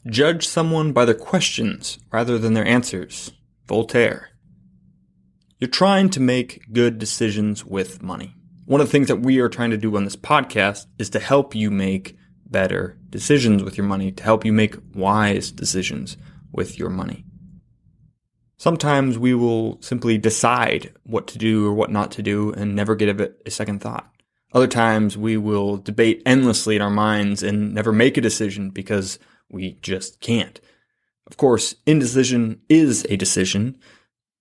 Judge someone by their questions rather than their answers. Voltaire. You're trying to make good decisions with money. One of the things that we are trying to do on this podcast is to help you make better decisions with your money, to help you make wise decisions with your money. Sometimes we will simply decide what to do or what not to do and never give it a second thought. Other times we will debate endlessly in our minds and never make a decision because we just can't. Of course, indecision is a decision,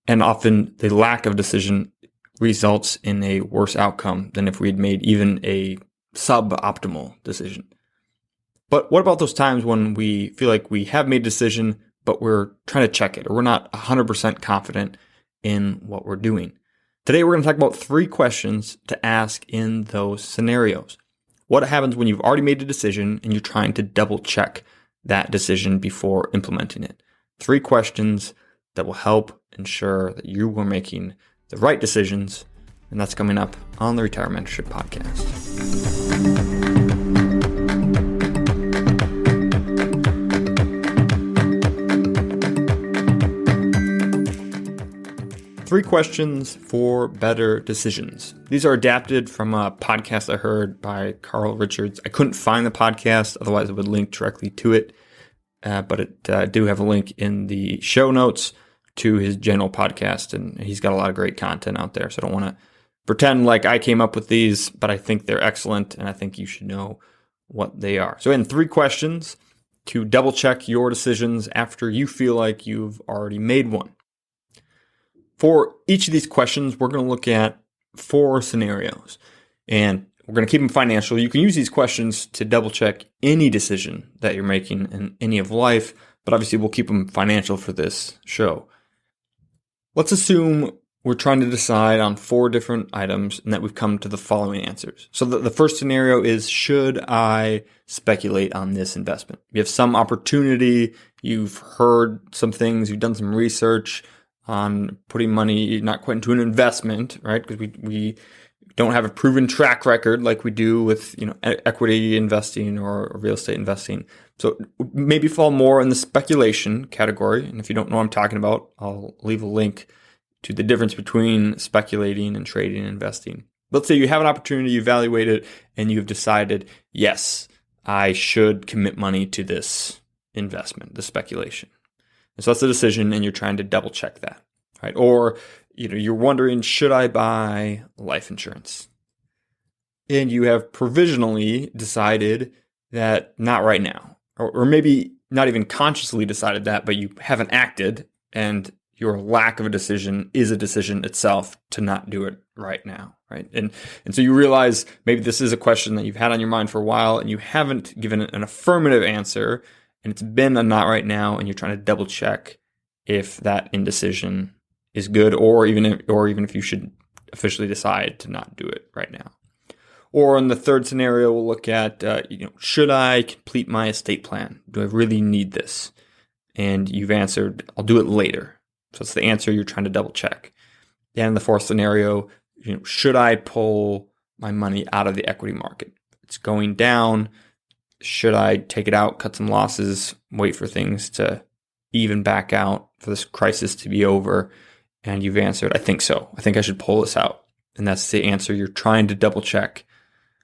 and often the lack of decision results in a worse outcome than if we had made even a suboptimal decision. But what about those times when we feel like we have made a decision, but we're trying to check it, or we're not 100% confident in what we're doing? Today, we're going to talk about 3 questions to ask in those scenarios. What happens when you've already made a decision and you're trying to double check that decision before implementing it? 3 questions that will help ensure that you are making the right decisions, and that's coming up on the Retire Mentorship Podcast. 3 questions for better decisions. These are adapted from a podcast I heard by Carl Richards. I couldn't find the podcast, otherwise I would link directly to it. But I do have a link in the show notes to his general podcast, and he's got a lot of great content out there. So I don't want to pretend like I came up with these, but I think they're excellent, and I think you should know what they are. So 3 questions to double check your decisions after you feel like you've already made one. For each of these questions, we're going to look at 4 scenarios, and we're going to keep them financial. You can use these questions to double check any decision that you're making in any of life, but obviously we'll keep them financial for this show. Let's assume we're trying to decide on 4 different items and that we've come to the following answers. So the first scenario is, should I speculate on this investment? You have some opportunity, you've heard some things, you've done some research on putting money not quite into an investment, right? Because we don't have a proven track record like we do with equity investing or real estate investing. So maybe fall more in the speculation category. And if you don't know what I'm talking about, I'll leave a link to the difference between speculating and trading and investing. Let's say you have an opportunity, you evaluate it, and you've decided, yes, I should commit money to this investment, the speculation. And so that's the decision, and you're trying to double check that, right? Or you're wondering, should I buy life insurance? And you have provisionally decided that not right now, or maybe not even consciously decided that, but you haven't acted, and your lack of a decision is a decision itself to not do it right now, right? And so you realize maybe this is a question that you've had on your mind for a while, and you haven't given it an affirmative answer, and it's been a not right now, and you're trying to double check if that indecision is good, or even if you should officially decide to not do it right now. Or in the third scenario, we'll look at, should I complete my estate plan? Do I really need this? And you've answered, I'll do it later. So it's the answer you're trying to double check. And in the fourth scenario, should I pull my money out of the equity market? It's going down. Should I take it out, cut some losses, wait for things to even back out, for this crisis to be over? And you've answered, I think so. I think I should pull this out. And that's the answer you're trying to double check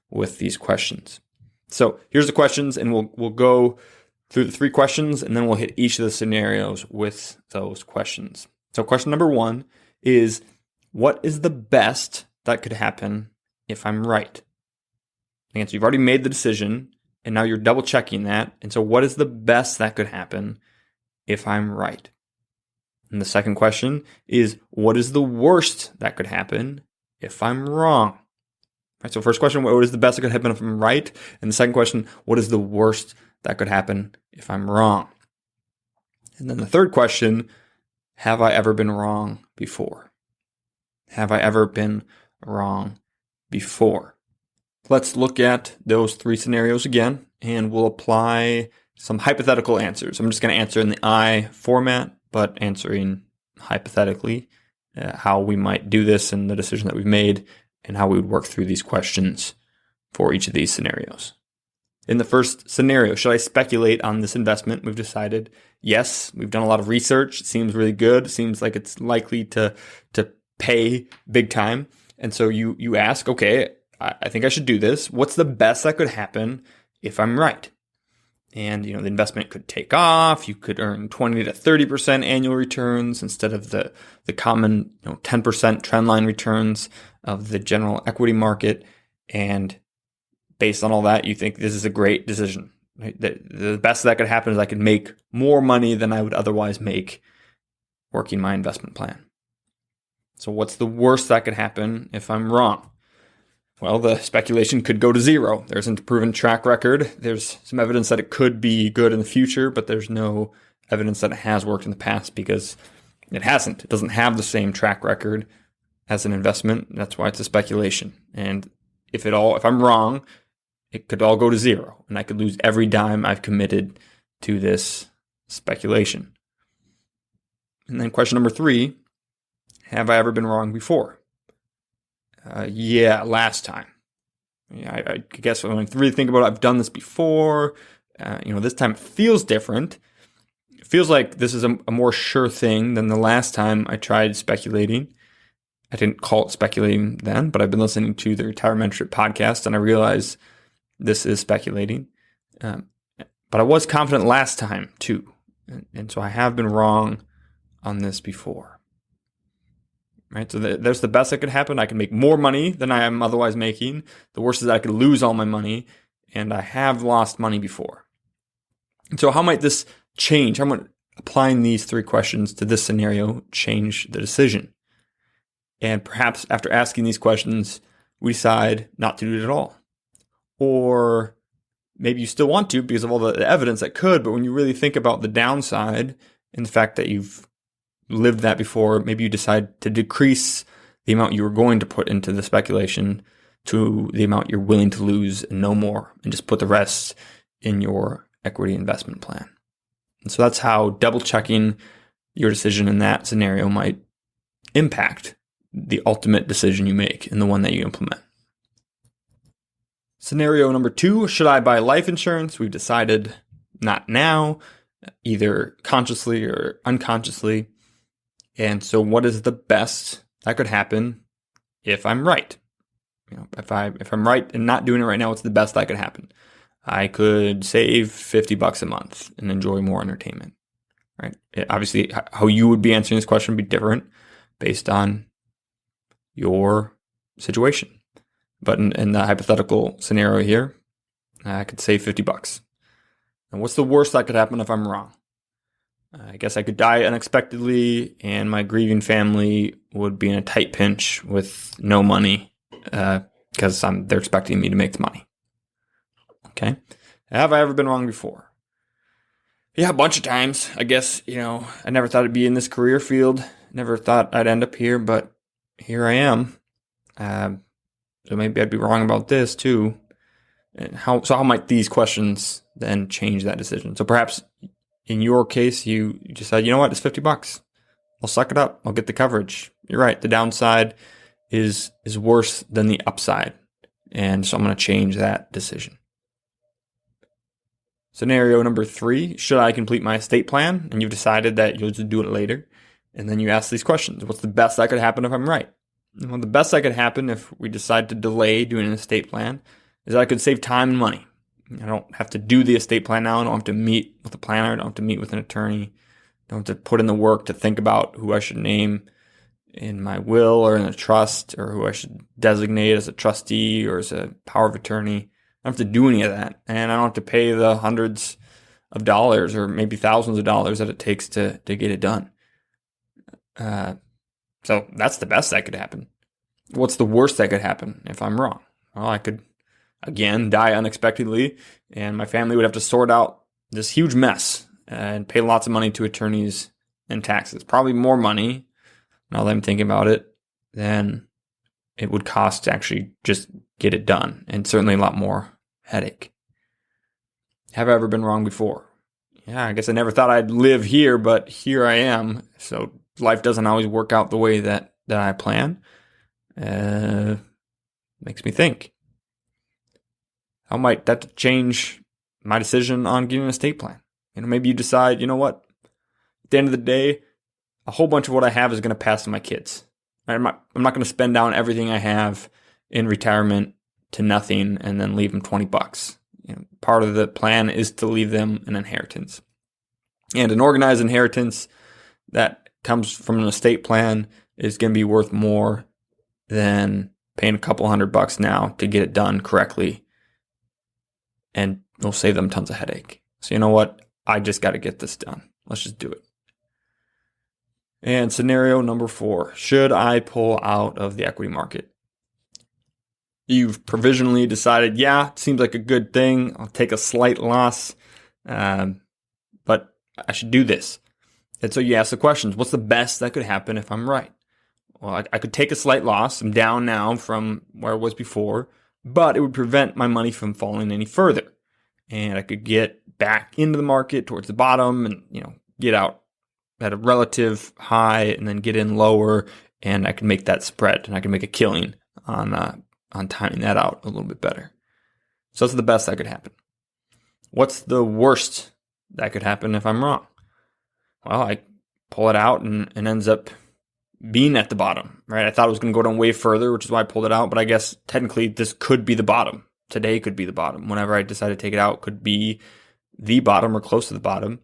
with these questions. So here's the questions, and we'll go through the 3 questions, and then we'll hit each of the scenarios with those questions. So question number 1 is, what is the best that could happen if I'm right? And so you've already made the decision, and now you're double checking that. And so what is the best that could happen if I'm right? And the second question is, what is the worst that could happen if I'm wrong? Right, so first question, what is the best that could happen if I'm right? And the second question, what is the worst that could happen if I'm wrong? And then the third question, have I ever been wrong before? Have I ever been wrong before? Let's look at those 3 scenarios again, and we'll apply some hypothetical answers. I'm just going to answer in the I format, but answering hypothetically how we might do this and the decision that we've made, and how we would work through these questions for each of these scenarios. In the first scenario, should I speculate on this investment? We've decided, yes, we've done a lot of research. It seems really good. It seems like it's likely to pay big time. And so you ask, okay, I think I should do this. What's the best that could happen if I'm right? And, the investment could take off. You could earn 20 to 30% annual returns instead of the common, 10% trendline returns of the general equity market. And based on all that, you think this is a great decision. Right? The best that could happen is I could make more money than I would otherwise make working my investment plan. So what's the worst that could happen if I'm wrong? Well, the speculation could go to zero. There isn't a proven track record. There's some evidence that it could be good in the future, but there's no evidence that it has worked in the past because it hasn't. It doesn't have the same track record as an investment. That's why it's a speculation. And if I'm wrong, it could all go to zero, and I could lose every dime I've committed to this speculation. And then question number 3, have I ever been wrong before? Yeah, last time. Yeah, I guess when I really think about it, I've done this before. This time it feels different. It feels like this is a more sure thing than the last time I tried speculating. I didn't call it speculating then, but I've been listening to the Retirementorship podcast, and I realized this is speculating. But I was confident last time too. And so I have been wrong on this before. Right? So there's the best that could happen. I can make more money than I am otherwise making. The worst is that I could lose all my money, and I have lost money before. And so how might this change? How might applying these 3 questions to this scenario change the decision? And perhaps after asking these questions, we decide not to do it at all. Or maybe you still want to because of all the evidence that could, but when you really think about the downside and the fact that you've lived that before, maybe you decide to decrease the amount you were going to put into the speculation to the amount you're willing to lose and no more, and just put the rest in your equity investment plan. And so that's how double checking your decision in that scenario might impact the ultimate decision you make and the one that you implement. Scenario number 2, should I buy life insurance? We've decided not now, either consciously or unconsciously. And so what is the best that could happen if I'm right? If I'm right and not doing it right now, what's the best that could happen? I could save $50 a month and enjoy more entertainment, right? Obviously, how you would be answering this question would be different based on your situation. But in the hypothetical scenario here, I could save $50. And what's the worst that could happen if I'm wrong? I guess I could die unexpectedly, and my grieving family would be in a tight pinch with no money because they're expecting me to make the money. Okay. Have I ever been wrong before? Yeah, a bunch of times. I guess, I never thought I'd be in this career field. Never thought I'd end up here, but here I am. So maybe I'd be wrong about this too. And how might these questions then change that decision? So perhaps in your case, you decide, you know what, it's $50. I'll suck it up. I'll get the coverage. You're right. The downside is worse than the upside. And so I'm going to change that decision. Scenario number 3, should I complete my estate plan? And you've decided that you'll just do it later. And then you ask these questions. What's the best that could happen if I'm right? Well, the best that could happen if we decide to delay doing an estate plan is that I could save time and money. I don't have to do the estate plan now. I don't have to meet with a planner. I don't have to meet with an attorney. I don't have to put in the work to think about who I should name in my will or in a trust, or who I should designate as a trustee or as a power of attorney. I don't have to do any of that. And I don't have to pay the hundreds of dollars or maybe thousands of dollars that it takes to get it done. So that's the best that could happen. What's the worst that could happen if I'm wrong? Well, I could, again, die unexpectedly, and my family would have to sort out this huge mess and pay lots of money to attorneys and taxes. Probably more money, now that I'm thinking about it, than it would cost to actually just get it done, and certainly a lot more headache. Have I ever been wrong before? Yeah, I guess I never thought I'd live here, but here I am. So life doesn't always work out the way that I plan. Makes me think. How might that change my decision on getting an estate plan? Maybe you decide, you know what? At the end of the day, a whole bunch of what I have is going to pass to my kids. I'm not going to spend down everything I have in retirement to nothing and then leave them $20. Part of the plan is to leave them an inheritance. And an organized inheritance that comes from an estate plan is going to be worth more than paying a couple $100 now to get it done correctly. And it'll save them tons of headache. So you know what? I just got to get this done. Let's just do it. And scenario number 4, should I pull out of the equity market? You've provisionally decided, yeah, it seems like a good thing. I'll take a slight loss, but I should do this. And so you ask the questions, what's the best that could happen if I'm right? Well, I could take a slight loss. I'm down now from where I was before, but it would prevent my money from falling any further. And I could get back into the market towards the bottom and, get out at a relative high and then get in lower, and I can make that spread and I can make a killing on timing that out a little bit better. So that's the best that could happen. What's the worst that could happen if I'm wrong? Well, I pull it out and ends up being at the bottom, right? I thought it was going to go down way further, which is why I pulled it out. But I guess technically this could be the bottom. Today could be the bottom. Whenever I decide to take it out, could be the bottom or close to the bottom.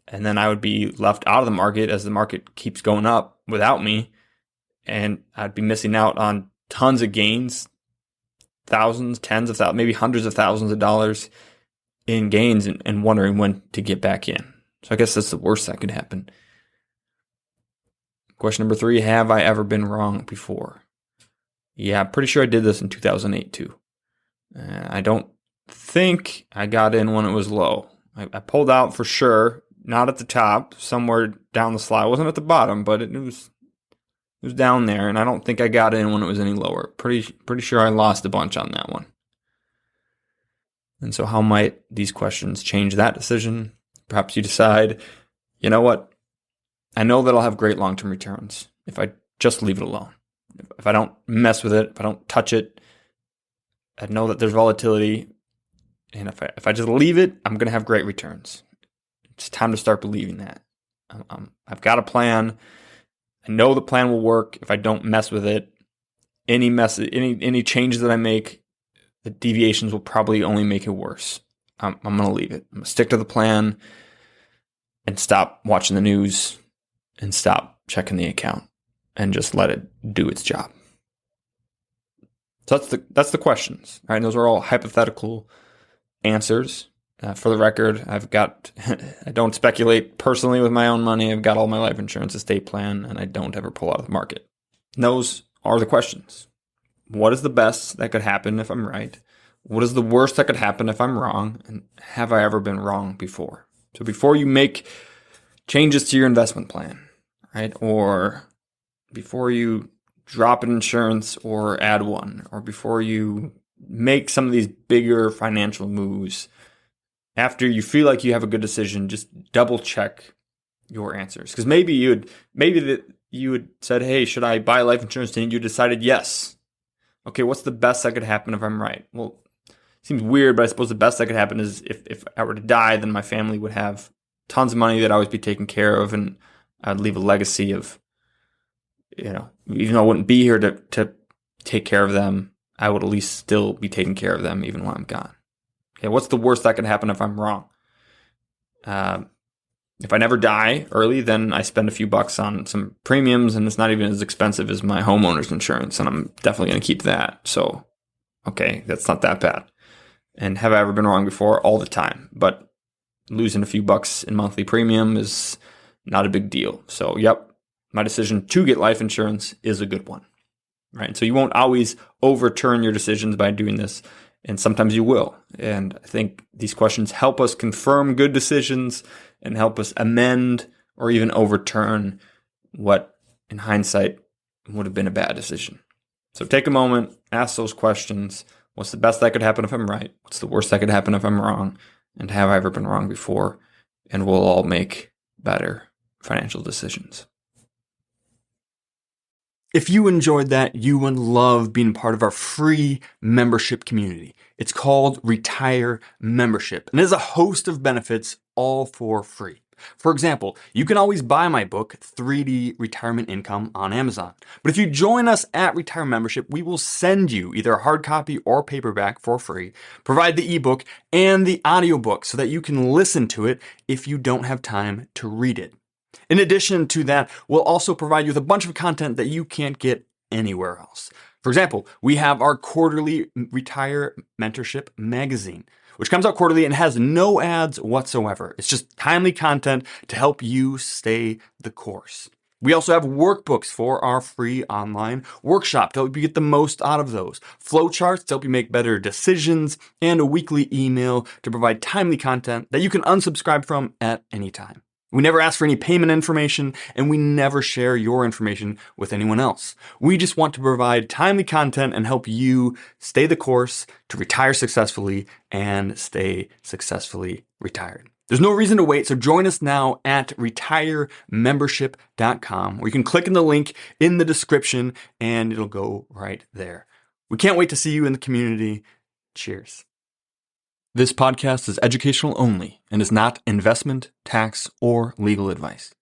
And then I would be left out of the market as the market keeps going up without me. And I'd be missing out on tons of gains, thousands, tens of thousands, maybe hundreds of thousands of dollars in gains and wondering when to get back in. So I guess that's the worst that could happen. Question number 3, have I ever been wrong before? Yeah, I'm pretty sure I did this in 2008 too. I don't think I got in when it was low. I pulled out for sure, not at the top, somewhere down the slide. It wasn't at the bottom, but it was down there, and I don't think I got in when it was any lower. Pretty sure I lost a bunch on that one. And so how might these questions change that decision? Perhaps you decide, you know what? I know that I'll have great long-term returns if I just leave it alone. If I don't mess with it, if I don't touch it, I know that there's volatility. And if I just leave it, I'm going to have great returns. It's time to start believing that. I've got a plan. I know the plan will work if I don't mess with it. Any changes that I make, the deviations will probably only make it worse. I'm going to leave it. I'm going to stick to the plan and stop watching the news and stop checking the account and just let it do its job. So that's the questions, right? And those are all hypothetical answers. For the record, I don't speculate personally with my own money. I've got all my life insurance estate plan, and I don't ever pull out of the market. And those are the questions. What is the best that could happen if I'm right? What is the worst that could happen if I'm wrong? And have I ever been wrong before? So before you make changes to your investment plan, right? Or before you drop an insurance or add one, or before you make some of these bigger financial moves, after you feel like you have a good decision, just double check your answers. Because maybe you had said, hey, should I buy life insurance? And you decided yes. Okay, what's the best that could happen if I'm right? Well, it seems weird, but I suppose the best that could happen is if I were to die, then my family would have tons of money that I would be taken care of, and I'd leave a legacy of, even though I wouldn't be here to take care of them, I would at least still be taking care of them even while I'm gone. Okay, what's the worst that can happen if I'm wrong? If I never die early, then I spend a few bucks on some premiums, and it's not even as expensive as my homeowner's insurance, and I'm definitely going to keep that. So, okay, that's not that bad. And have I ever been wrong before? All the time. But losing a few bucks in monthly premium is not a big deal. So, yep, my decision to get life insurance is a good one. Right? So you won't always overturn your decisions by doing this, and sometimes you will. And I think these questions help us confirm good decisions and help us amend or even overturn what, in hindsight, would have been a bad decision. So take a moment, ask those questions. What's the best that could happen if I'm right? What's the worst that could happen if I'm wrong? And have I ever been wrong before? And we'll all make better financial decisions. If you enjoyed that, you would love being part of our free membership community. It's called Retire Membership, and it has a host of benefits all for free. For example, you can always buy my book, 3D Retirement Income, on Amazon. But if you join us at Retire Membership, we will send you either a hard copy or paperback for free, provide the ebook and the audiobook so that you can listen to it if you don't have time to read it. In addition to that, we'll also provide you with a bunch of content that you can't get anywhere else. For example, we have our quarterly Retire Mentorship magazine, which comes out quarterly and has no ads whatsoever. It's just timely content to help you stay the course. We also have workbooks for our free online workshop to help you get the most out of those, flowcharts to help you make better decisions, and a weekly email to provide timely content that you can unsubscribe from at any time. We never ask for any payment information, and we never share your information with anyone else. We just want to provide timely content and help you stay the course to retire successfully and stay successfully retired. There's no reason to wait, so join us now at retiremembership.com, where you can click on the link in the description and it'll go right there. We can't wait to see you in the community. Cheers. This podcast is educational only and is not investment, tax, or legal advice.